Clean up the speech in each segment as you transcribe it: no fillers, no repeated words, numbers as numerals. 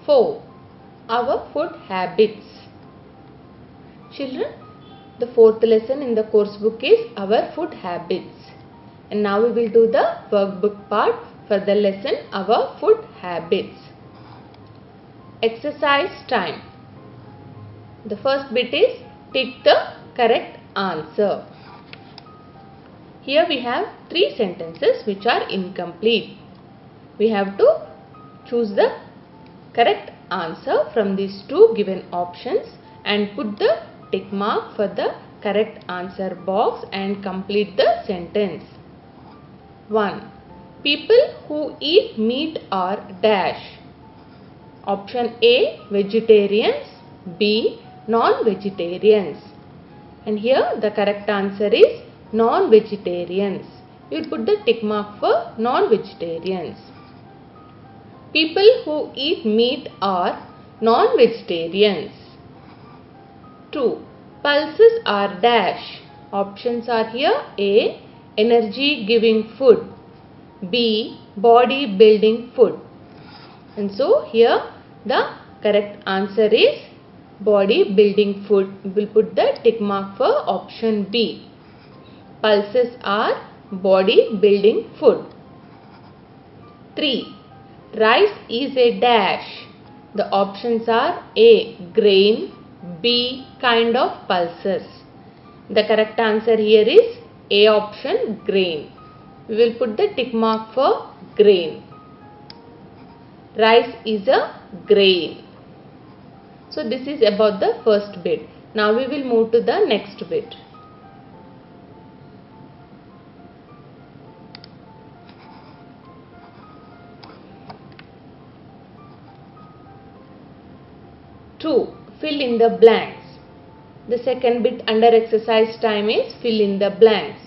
4. Our food habits. Children, the fourth lesson in the course book is our food habits. And now we will do the workbook part for the lesson our food habits. Exercise time. The first bit is tick the correct answer. Here we have 3 sentences which are incomplete. We have to choose the correct answer from these 2 given options and put the tick mark for the correct answer box and complete the sentence. 1. People who eat meat are dash. Option A, vegetarians. B, non-vegetarians. And here the correct answer is non-vegetarians. You will put the tick mark for non-vegetarians. People who eat meat are non-vegetarians. 2. Pulses are dash. Options are here. A, energy giving food. B, body building food. And so here the correct answer is body building food. We will put the tick mark for option B. Pulses are body building food. 3. Rice is a dash. The options are A, grain. B, kind of pulses. The correct answer here is A option, grain. We will put the tick mark for grain. Rice is a grain. So this is about the first bit. Now we will move to the next bit. Two, fill in the blanks. The second bit under exercise time is fill in the blanks.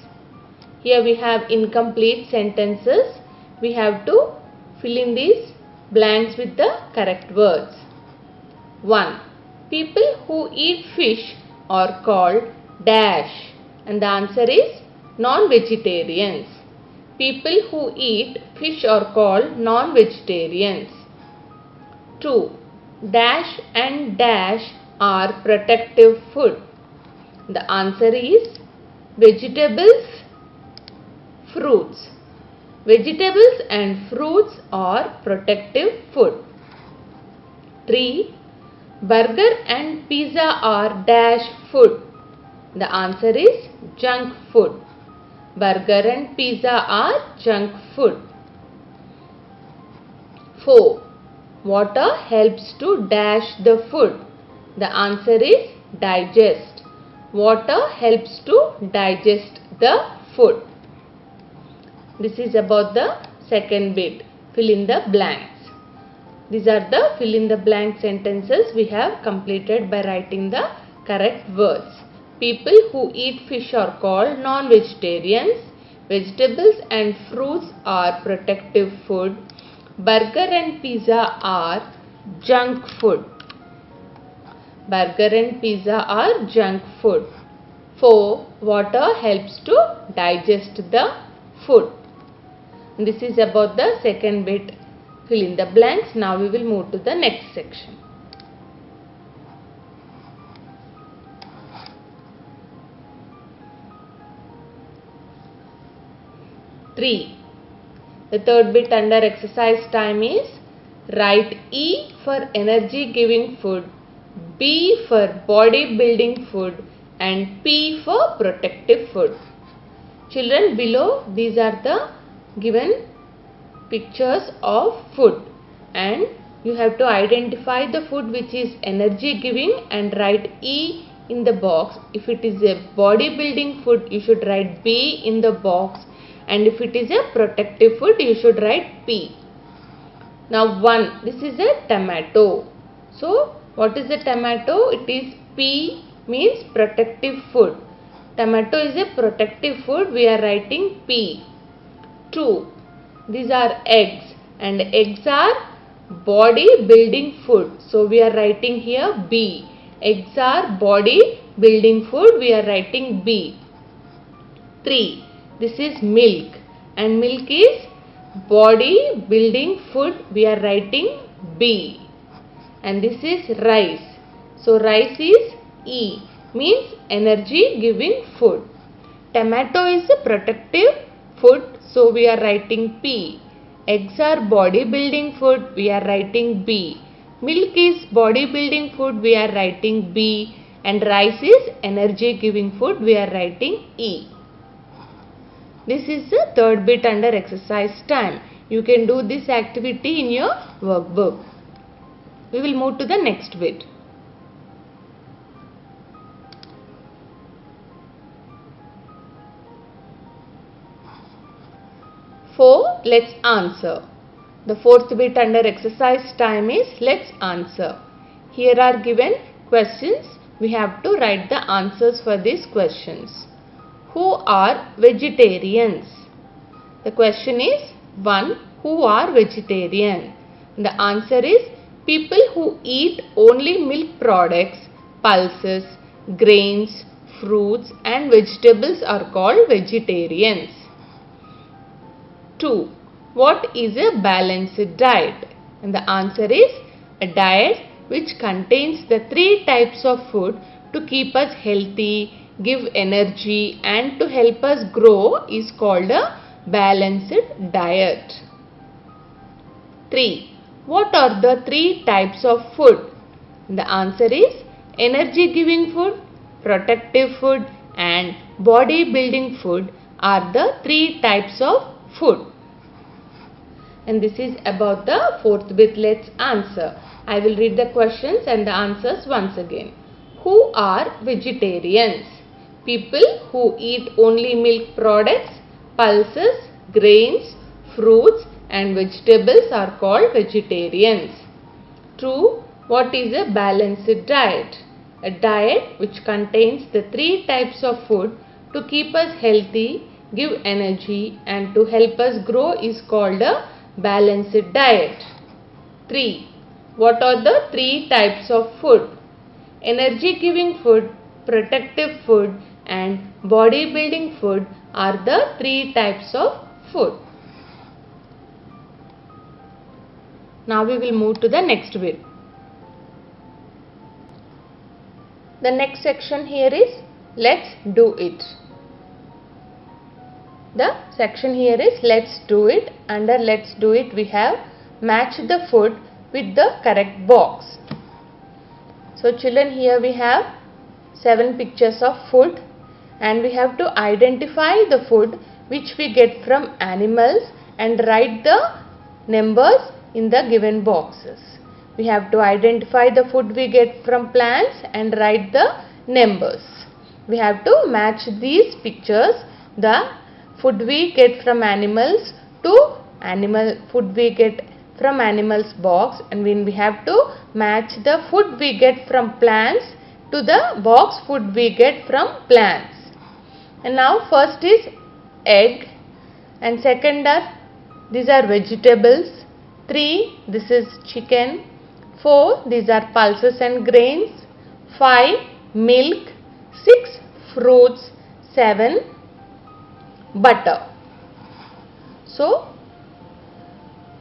Here we have incomplete sentences. We have to fill in these blanks with the correct words. 1. People who eat fish are called dash. And the answer is non-vegetarians. People who eat fish are called non-vegetarians. 2. Dash and dash are protective food. The answer is vegetables, fruits. Vegetables and fruits are protective food. 3. Burger and pizza are dash food. The answer is junk food. Burger and pizza are junk food. 4. Water helps to dash the food. The answer is digest. Water helps to digest the food. This is about the second bit. Fill in the blanks. These are the fill in the blank sentences we have completed by writing the correct words. People who eat fish are called non-vegetarians. Vegetables and fruits are protective food. Burger and pizza are junk food. Burger and pizza are junk food. 4. Water helps to digest the food. This is about the second bit. Fill in the blanks. Now we will move to the next section. Three. The third bit under exercise time is write E for energy giving food, B for body building food and P for protective food. Children, below these are the given pictures of food and you have to identify the food which is energy giving and write E in the box. If it is a body building food, you should write B in the box, and if it is a protective food, you should write P. Now 1, this is a tomato. So what is a tomato? It is P, means protective food. Tomato is a protective food, we are writing P. 2. These are eggs and eggs are body building food. So we are writing here B. Eggs are body building food, we are writing B. 3. This is milk and milk is body building food, we are writing B. and this is rice. So rice is E, means energy giving food. Tomato is a protective food, so we are writing P. Eggs are body building food, we are writing B. Milk is body building food, we are writing B. And rice is energy giving food, we are writing E. This is the third bit under exercise time. You can do this activity in your workbook. We will move to the next bit. Let's answer. The fourth bit under exercise time is let's answer. Here are given questions. We have to write the answers for these questions. Who are vegetarians? The question is 1. Who are vegetarian? The answer is people who eat only milk products, pulses, grains, fruits and vegetables are called vegetarians. 2. What is a balanced diet? And the answer is a diet which contains the 3 types of food to keep us healthy, give energy and to help us grow is called a balanced diet. 3. What are the 3 types of food? The answer is energy giving food, protective food and body building food are the 3 types of food. And this is about the fourth bit. Let's answer. I will read the questions and the answers once again. Who are vegetarians? People who eat only milk products, pulses, grains, fruits and vegetables are called vegetarians. 2. What is a balanced diet? A diet which contains the 3 types of food to keep us healthy, give energy and to help us grow is called a balanced diet. 3. What are the 3 types of food? Energy giving food, protective food and body building food are the 3 types of food. Now we will move to the next bit. The next section here is let's do it. The section here is let's do it. Under let's do it we have match the food with the correct box. So children, here we have 7 pictures of food and we have to identify the food which we get from animals and write the numbers in the given boxes. We have to identify the food we get from plants and write the numbers. We have to match these pictures, the food we get from animals to food we get from animals box, and when we have to match the food we get from plants to the box food we get from plants. And now first is egg and second are these are vegetables. 3 this is chicken. 4 these are pulses and grains. 5 milk. 6 fruits. 7 butter. So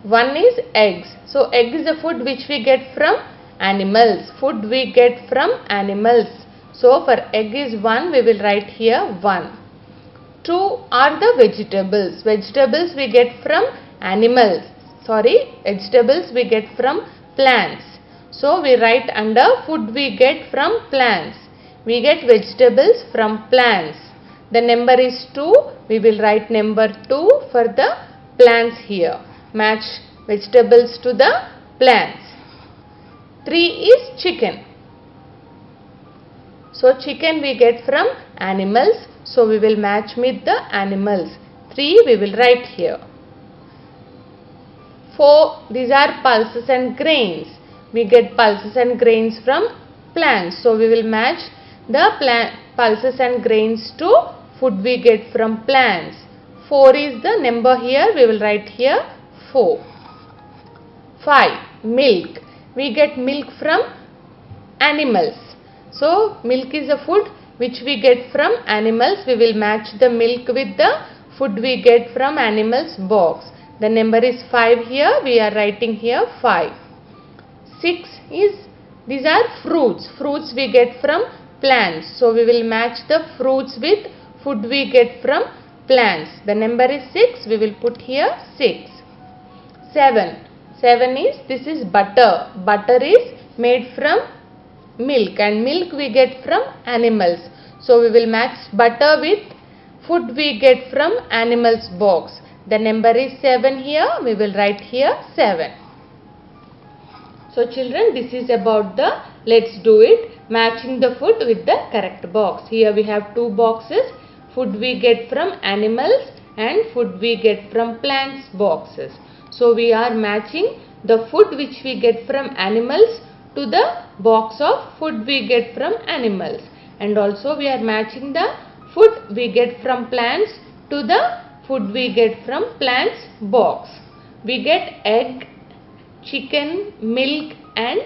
1 is eggs. So egg is a food which we get from animals. Food we get from animals. So for egg is 1, we will write here 1. 2 are the vegetables. Vegetables we get from animals. Vegetables we get from plants. So we write under food we get from plants. We get vegetables from plants. The number is 2. We will write number 2 for the plants here. Match vegetables to the plants. 3 is chicken. So chicken we get from animals. So we will match with the animals. 3 we will write here. 4 these are pulses and grains. We get pulses and grains from plants. So we will match the pulses and grains to food we get from plants. 4 is the number here. We will write here 4. 5 milk. We get milk from animals. So milk is a food which we get from animals. We will match the milk with the food we get from animals box. The number is 5 here. We are writing here 5. 6 is, these are fruits. Fruits we get from plants. So we will match the fruits with food we get from plants. The number is 6. We will put here 6. 7. 7 is, this is butter. Butter is made from milk, and milk we get from animals. So we will match butter with food we get from animals box. The number is 7 here. We will write here 7. So children, this is about the let's do it, matching the food with the correct box. Here we have two boxes, food we get from animals and food we get from plants boxes. So we are matching the food which we get from animals to the box of food we get from animals, and also we are matching the food we get from plants to the food we get from plants box. We get egg, chicken, milk and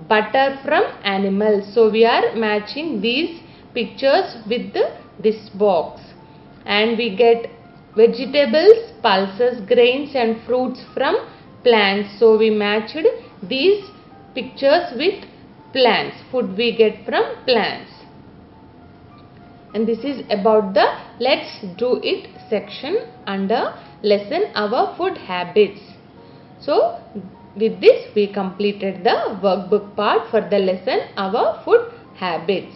butter from animals. So we are matching these pictures with this box. And we get vegetables, pulses, grains and fruits from plants. So we matched these pictures with plants, food we get from plants. And this is about the let's do it section under lesson our food habits. So with this we completed the workbook part for the lesson our food habits.